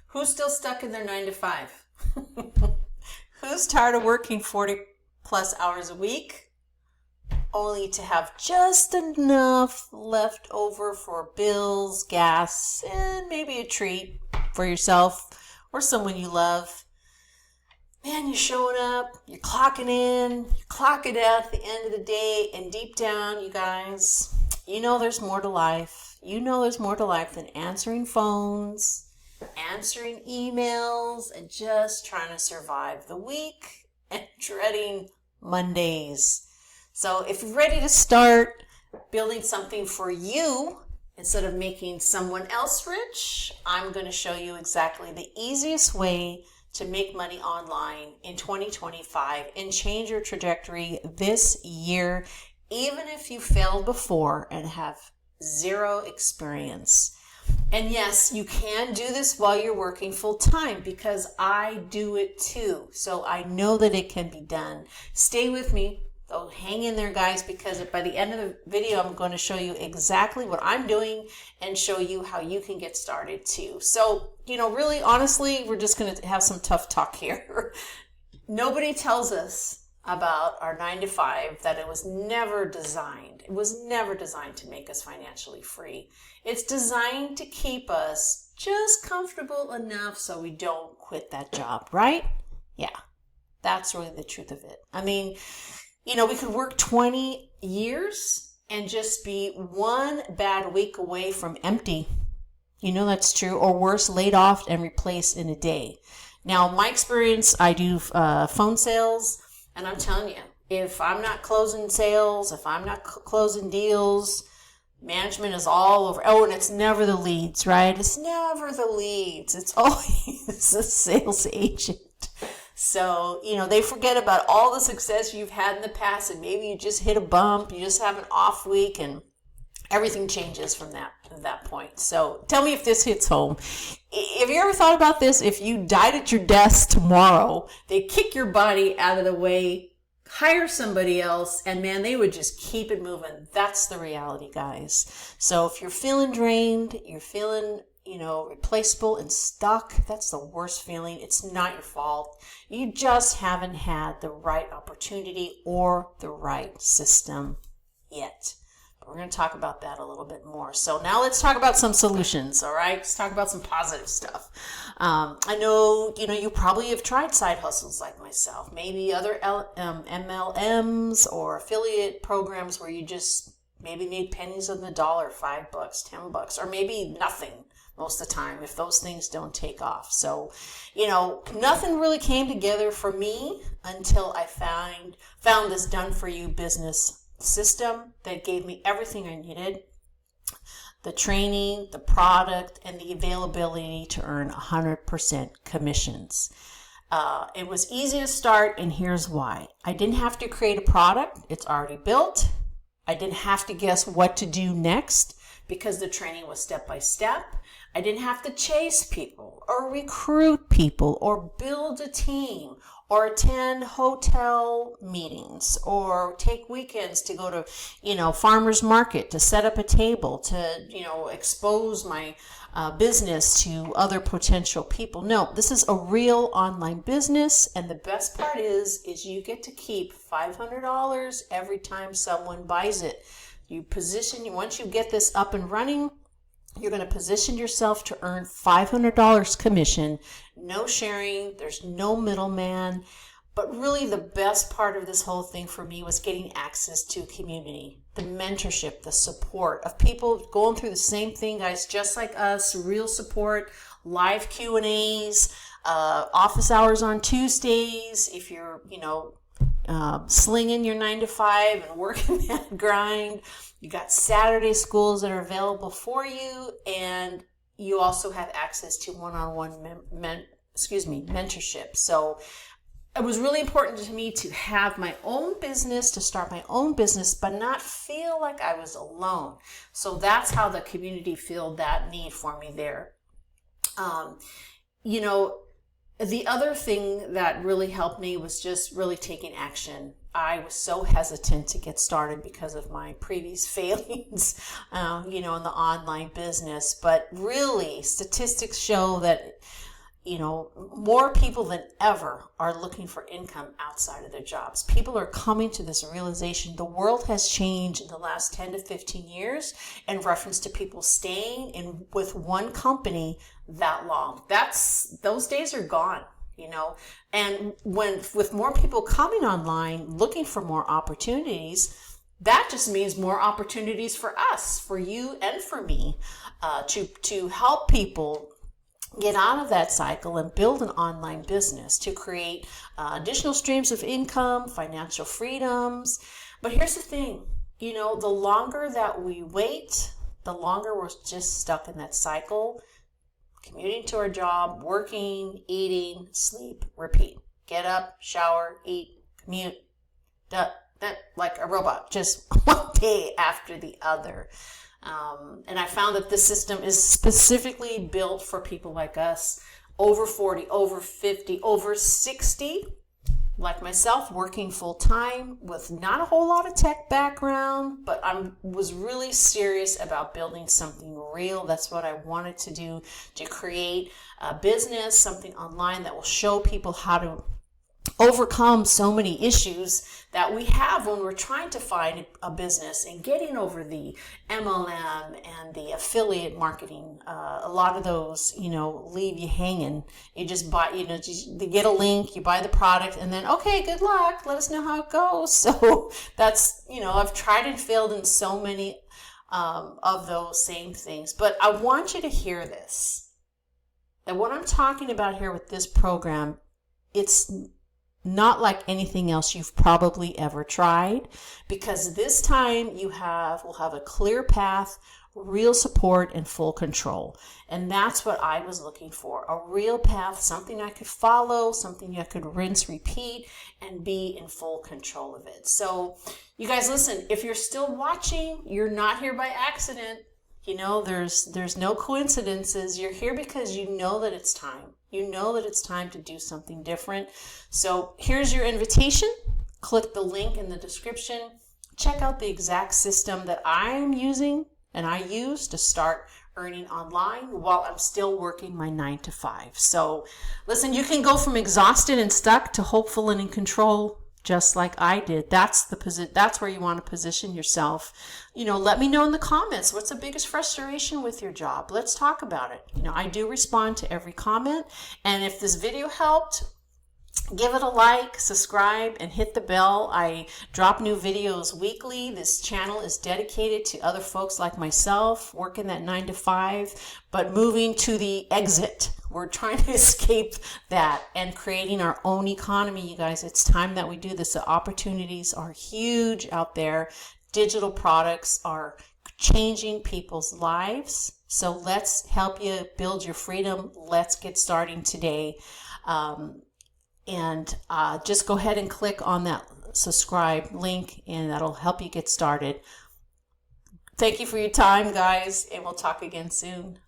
Who's still stuck in their 9 to 5? Who's tired of working 40 plus hours a week only to have just enough left over for bills, gas, and maybe a treat for yourself or someone you love? Man, you're showing up, you're clocking in, you're clocking out at the end of the day, and deep down, you guys, you know there's more to life. You know there's more to life than answering phones, answering emails, and just trying to survive the week and dreading Mondays. So if you're ready to start building something for you instead of making someone else rich, I'm going to show you exactly the easiest way to make money online in 2025 and change your trajectory this year, even if you failed before and have zero experience. And yes, you can do this while you're working full time because I do it too. So I know that it can be done. Stay with me. So hang in there, guys, because by the end of the video, I'm going to show you exactly what I'm doing and show you how you can get started too. So, really, honestly, we're just going to have some tough talk here. Nobody tells us about our 9 to 5 that it was never designed. It was never designed to make us financially free. It's designed to keep us just comfortable enough so we don't quit that job, right? Yeah, that's really the truth of it. I mean, we could work 20 years and just be one bad week away from empty. That's true. Or worse, laid off and replaced in a day. Now, my experience, I do phone sales, and I'm telling you, if I'm not closing sales, if I'm not closing deals, management is all over. Oh, and it's never the leads, right? It's never the leads. It's always the sales agent. So, they forget about all the success you've had in the past, and maybe you just hit a bump, you just have an off week, and everything changes from that point. So tell me if this hits home. Have you ever thought about this? If you died at your desk tomorrow, they kick your body out of the way, hire somebody else, and man, they would just keep it moving. That's the reality, guys. So if you're feeling drained, you're feeling replaceable and stuck, that's the worst feeling. It's not your fault. You just haven't had the right opportunity or the right system yet. But we're going to talk about that a little bit more. So now let's talk about some solutions, all right? Let's talk about some positive stuff. I know, you probably have tried side hustles like myself, maybe other MLMs or affiliate programs where you just maybe made pennies on the dollar, $5, $10, or maybe nothing most of the time if those things don't take off. So, nothing really came together for me until I found this done for you business system that gave me everything I needed: the training, the product, and the availability to earn 100% commissions. It was easy to start, and here's why. I didn't have to create a product. It's already built. I didn't have to guess what to do next because the training was step by step. I didn't have to chase people or recruit people or build a team or attend hotel meetings or take weekends to go to, farmer's market to set up a table to, expose my business to other potential people. No, this is a real online business. And the best part is you get to keep $500 every time someone buys it. Once you get this up and running, you're going to position yourself to earn $500 commission, no sharing, there's no middleman. But really the best part of this whole thing for me was getting access to community, the mentorship, the support of people going through the same thing, guys, just like us, real support, live Q&As, office hours on Tuesdays. If you're, slinging your 9 to 5 and working that grind, you got Saturday schools that are available for you, and you also have access to one-on-one mentorship. So it was really important to me to have my own business, to start my own business, but not feel like I was alone. So that's how the community filled that need for me there. The other thing that really helped me was just really taking action. I was so hesitant to get started because of my previous failings, in the online business. But really, statistics show that more people than ever are looking for income outside of their jobs. People are coming to this realization. The world has changed in the last 10 to 15 years in reference to people staying in with one company that long. Those days are gone, and with more people coming online looking for more opportunities, that just means more opportunities for us, for you and for me, to help people get out of that cycle and build an online business to create additional streams of income, financial freedoms. But here's the thing, the longer that we wait, the longer we're just stuck in that cycle, commuting to our job, working, eating, sleep, repeat. Get up, shower, eat, commute, like a robot, just one day after the other. And I found that this system is specifically built for people like us, over 40, over 50, over 60, like myself, working full time with not a whole lot of tech background, but I was really serious about building something real. That's what I wanted to do, to create a business, something online that will show people how to overcome so many issues that we have when we're trying to find a business and getting over the MLM and the affiliate marketing. A lot of those, leave you hanging. You just buy, you get a link, you buy the product, and then, okay, good luck. Let us know how it goes. So that's, I've tried and failed in so many of those same things. But I want you to hear this, that what I'm talking about here with this program, it's not like anything else you've probably ever tried, because this time will have a clear path, real support, and full control. And that's what I was looking for, a real path, something I could follow, something I could rinse, repeat, and be in full control of it. So you guys, listen, if you're still watching, you're not here by accident. There's no coincidences. You're here because you know that it's time. You know that it's time to do something different. So here's your invitation. Click the link in the description. Check out the exact system that I'm using and I use to start earning online while I'm still working my 9 to 5. So listen, you can go from exhausted and stuck to hopeful and in control, just like I did. That's where you want to position yourself. Let me know in the comments, what's the biggest frustration with your job? Let's talk about it. I do respond to every comment. And if this video helped, give it a like, subscribe, and hit the bell. I drop new videos weekly. This channel is dedicated to other folks like myself, working that 9 to 5, but moving to the exit. We're trying to escape that and creating our own economy, you guys. It's time that we do this. The opportunities are huge out there. Digital products are changing people's lives. So let's help you build your freedom. Let's get starting today. And just go ahead and click on that subscribe link, and that'll help you get started. Thank you for your time, guys, and we'll talk again soon.